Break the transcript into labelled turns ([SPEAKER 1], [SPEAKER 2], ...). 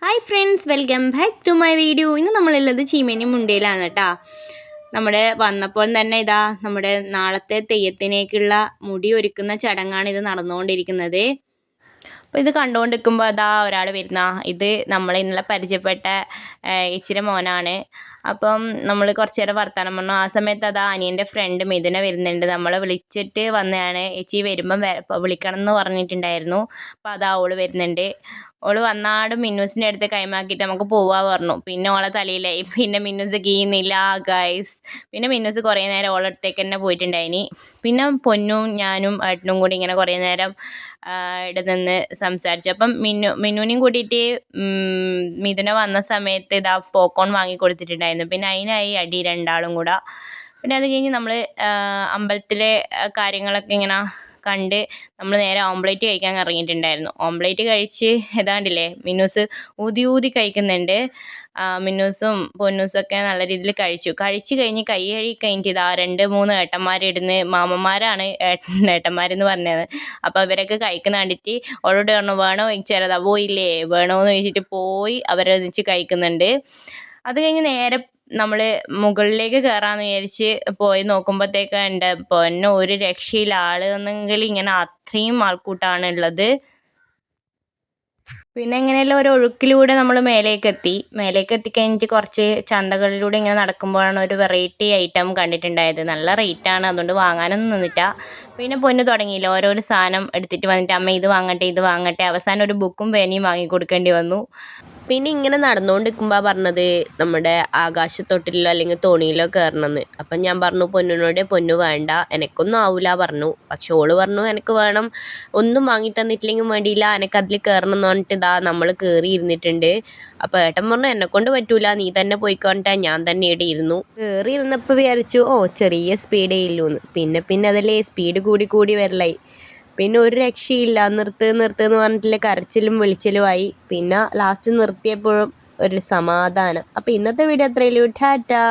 [SPEAKER 1] Hi friends, welcome back to my video. ഇന്ന് നമ്മളുള്ളത് ചീമേനി മുണ്ടയിലാണ് കേട്ടോ. നമ്മുടെ വന്നപ്പോൾ തന്നെ ഇതാ നമ്മുടെ നാളത്തെ തെയ്യത്തിനേക്കുള്ള മുടി ഒരുക്കുന്ന ചടങ്ങാണ് ഇത് നടന്നുകൊണ്ടിരിക്കുന്നത്. അപ്പോൾ ഇത് കണ്ടുകൊണ്ടിരിക്കുമ്പോൾ അതാ ഒരാൾ വരുന്ന ഇത് നമ്മൾ ഇന്നലെ പരിചയപ്പെട്ട ഇച്ചിരി മോനാണ്. അപ്പം നമ്മൾ കുറച്ച് നേരം വർത്തമാനം പറഞ്ഞു. ആ സമയത്ത് അതാ അനിയൻ്റെ ഫ്രണ്ട് മിഥുന വരുന്നുണ്ട്. നമ്മളെ വിളിച്ചിട്ട് വന്നതാണ്. ചേച്ചി വരുമ്പം വിളിക്കണം എന്ന് പറഞ്ഞിട്ടുണ്ടായിരുന്നു. അപ്പോൾ അതാ ഓള് വരുന്നുണ്ട്. ഓള് വന്നാടും മിന്നൂസിൻ്റെ അടുത്ത് കൈമാക്കിയിട്ട് നമുക്ക് പോവാ പറഞ്ഞു. പിന്നെ ഓളെ തലയിലായി. പിന്നെ മിന്നൂസ് കീയുന്നില്ല ഗൈസ്. പിന്നെ മിന്നൂസ് കുറേ നേരം ഓളെ അടുത്തേക്ക് തന്നെ പോയിട്ടുണ്ടായിനി. പിന്നെ പൊന്നും ഞാനും ഏട്ടനും കൂടി ഇങ്ങനെ കുറേ നേരം ഇവിടെ നിന്ന് സംസാരിച്ചു. അപ്പം മിന്നുവിനെയും കൂട്ടിയിട്ട് മിഥുന വന്ന സമയത്ത് ഇതാ പോപ്കോൺ വാങ്ങി കൊടുത്തിട്ടുണ്ടായിരുന്നു. പിന്നെ അതിനായി അടി രണ്ടാളും കൂടെ. പിന്നെ അത് കഴിഞ്ഞ് നമ്മൾ അമ്പലത്തിലെ കാര്യങ്ങളൊക്കെ ഇങ്ങനെ കണ്ട് നമ്മൾ നേരെ ഓംപ്ലേറ്റ് കഴിക്കാൻ ഇറങ്ങിയിട്ടുണ്ടായിരുന്നു. ഓംപ്ലേറ്റ് കഴിച്ച് ഏതാണ്ടില്ലേ മിന്നൂസ് ഊതി കഴിക്കുന്നുണ്ട്. മിന്നൂസും പൊന്നൂസൊക്കെ നല്ല രീതിയിൽ കഴിച്ച് കഴിഞ്ഞ് കൈ കഴുകി കഴിഞ്ഞിട്ട് ഇതാ 2-3 ഏട്ടന്മാരിടുന്ന് മാമന്മാരാണ് ഏട്ടന്മാരെന്ന് പറഞ്ഞത്. അപ്പോൾ ഇവരൊക്കെ കഴിക്കുന്ന കണ്ടിട്ട് ഓളോട് പറഞ്ഞു വേണോ ചോദിച്ചാൽ പോയില്ലേ വേണോന്ന് ചോദിച്ചിട്ട് പോയി അവരൊന്നിച്ച് കഴിക്കുന്നുണ്ട്. അത് കഴിഞ്ഞ് നേരെ നമ്മൾ മുകളിലേക്ക് കയറാമെന്ന് വിചാരിച്ച് പോയി നോക്കുമ്പോഴത്തേക്ക് ഉണ്ട് പൊന്നെ ഒരു രക്ഷയില്ല. ആളെന്നെങ്കിൽ ഇങ്ങനെ അത്രയും ആൾക്കൂട്ടാണ് ഉള്ളത്. പിന്നെ എങ്ങനെയല്ല ഒരു ഒഴുക്കിലൂടെ നമ്മൾ മേലേക്ക് എത്തിക്കഴിഞ്ഞിട്ട് കുറച്ച് ചന്തകളിലൂടെ ഇങ്ങനെ നടക്കുമ്പോഴാണ് ഒരു വെറൈറ്റി ഐറ്റം കണ്ടിട്ടുണ്ടായത്. നല്ല റേറ്റാണ്, അതുകൊണ്ട് വാങ്ങാനൊന്നും നിന്നിട്ട. പിന്നെ പൊന്നു തുടങ്ങിയില്ല, ഓരോരോ സാധനം എടുത്തിട്ട് വന്നിട്ട് അമ്മ ഇത് വാങ്ങട്ടെ. അവസാനം ഒരു ബുക്കും പേനയും വാങ്ങിക്കൊടുക്കേണ്ടി വന്നു. പിന്നെ ഇങ്ങനെ നടന്നുകൊണ്ടിരിക്കുമ്പോൾ പറഞ്ഞത് നമ്മുടെ ആകാശത്തൊട്ടിലോ അല്ലെങ്കിൽ തോണിയിലോ കയറണമെന്ന്. അപ്പം ഞാൻ പറഞ്ഞു പൊന്നിനോട് പൊന്നു വേണ്ട, എനിക്കൊന്നും ആവില്ല പറഞ്ഞു. പക്ഷെ ഓള് പറഞ്ഞു എനിക്ക് വേണം, ഒന്നും വാങ്ങി തന്നിട്ടില്ലെങ്കിൽ വേണ്ടിയില്ല, എനിക്കതിൽ കയറണം എന്ന് പറഞ്ഞിട്ട് ഇതാ നമ്മൾ കയറി ഇരുന്നിട്ടുണ്ട്. അപ്പോൾ ഏട്ടൻ പറഞ്ഞു എന്നെക്കൊണ്ട് പറ്റൂല, നീ തന്നെ പോയിക്കോട്ടെ. ഞാൻ തന്നെ ഇവിടെ ഇരുന്നു. കയറി ഇരുന്നപ്പോൾ വിചാരിച്ചു ചെറിയ സ്പീഡേ ഇല്ലൂന്ന്. പിന്നെ അതല്ലേ സ്പീഡ് കൂടി വരലായി. പിന്നെ ഒരു രക്ഷയില്ല, നിർത്ത് പറഞ്ഞിട്ടുള്ള കരച്ചിലും വിളിച്ചിലുമായി. പിന്നെ ലാസ്റ്റ് നിർത്തിയപ്പോഴും ഒരു സമാധാനം. അപ്പോൾ ഇന്നത്തെ വീഡിയോ അത്രയേ ഉള്ളൂ. ടാറ്റാ.